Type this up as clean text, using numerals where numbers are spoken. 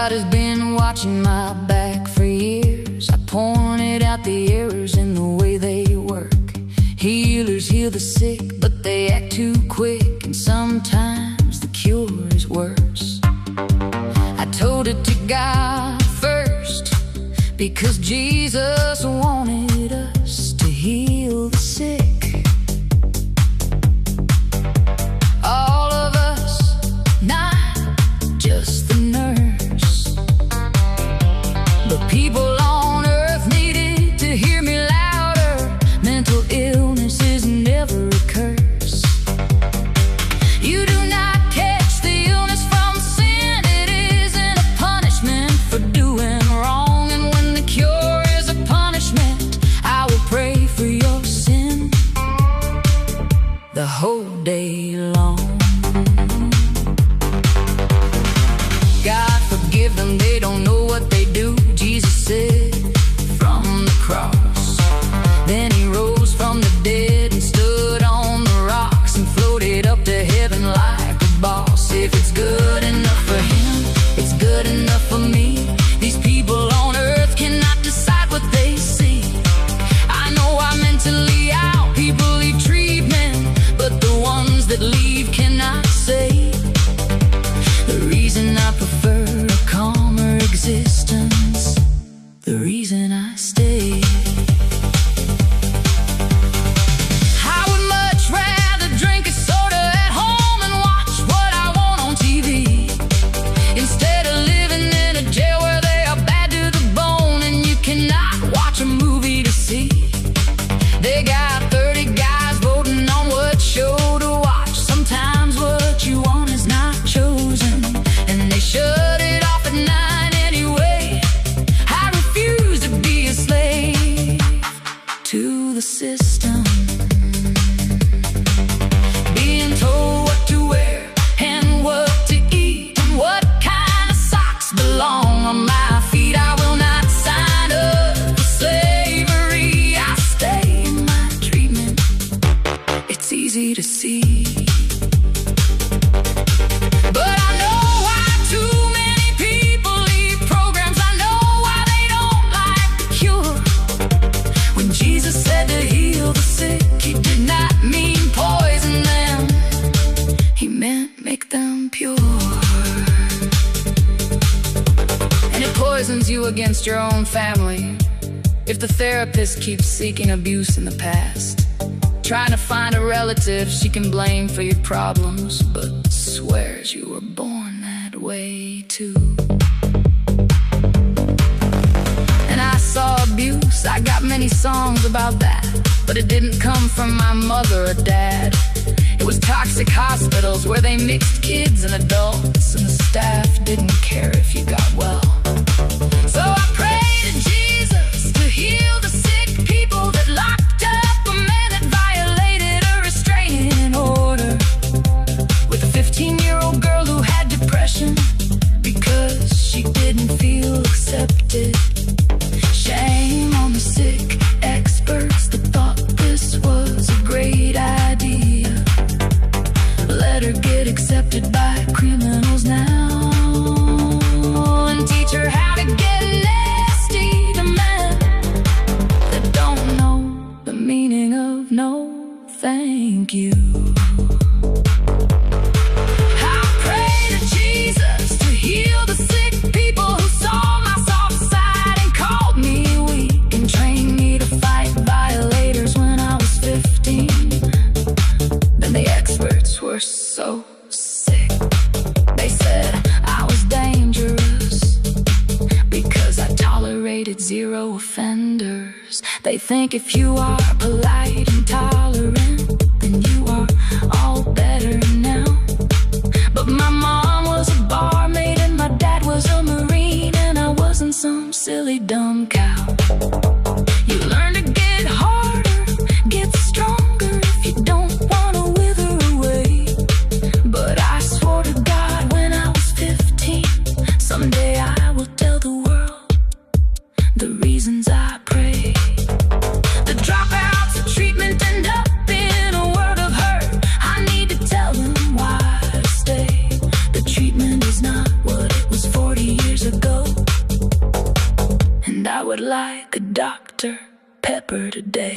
God has been watching my back for years. I pointed out the errors in the way they work. Healers heal the sick, but they act too quick, and sometimes the cure is worse. I told it to God first, because Jesus wanted us to heal the sick. All of us, not just the nurse. But people on earth needed to hear me louder. Mental illness is never a curse. You do not catch the illness from sin. It isn't a punishment for doing wrong. And when the cure is a punishment, I will pray for your sin the whole day long. God forgive them, they don't know what they do, Jesus said from the cross. Then he rose from the dead and stood on the rocks and floated up to heaven like a boss. If it's good enough for him, it's good enough for me. These people on earth cannot decide what they see. I know I'm mentally out, people leave treatment, but the ones that leave cannot say. The reason I prefer a calmer existence, the reason I stay. I would much rather drink a soda at home and watch what I want on TV, instead of living in a jail where they are bad to the bone and you cannot watch a movie to see. They got 30 guys voting on what show to watch. Sometimes what you want is not chosen, and they shut it off at 9 anyway. I refuse to be a slave to the system, being told what to wear and what to eat and what kind of socks belong on my feet. I will not sign up for slavery. I stay in my treatment, it's easy to see. But I know why too many people leave programs. I know why they don't like the cure. When Jesus said to heal the sick, he did not mean poison them. He meant make them pure. And it poisons you against your own family if the therapist keeps seeking abuse in the past, trying to find a relative she can blame for your problems, but swears you were born that way too. And I saw abuse, I got many songs about that, but it didn't come from my mother or dad. It was toxic hospitals where they mixed kids and adults, and the staff didn't care if you got well. So I pray to Jesus to heal the sick people that locked up a man that violated a restraining order, with a 15-year-old girl who had depression because she didn't feel accepted. Shame on the sick experts that thought this was a great idea. Let her get accepted by criminals now, and teach her how to get nasty to men that don't know the meaning of no thank you. I pray to Jesus to heal the sick people who saw my soft side and called me weak and trained me to fight violators when I was 15. Then the experts were so sick. They said I was dangerous because I tolerated 0 offenders. They think if you are polite and tolerant, then you are all better now. But my mom was a barmaid and my dad was a Marine, and I wasn't some silly dumb cow. You learn to get harder, get stronger if you don't want to wither away. But I swore to God when I was 15, someday I will tell the world the reasons I pray. The dropouts of treatment end up in a world of hurt. I need to tell them why to stay. The treatment is not what it was 40 years ago. would like a Dr. Pepper today.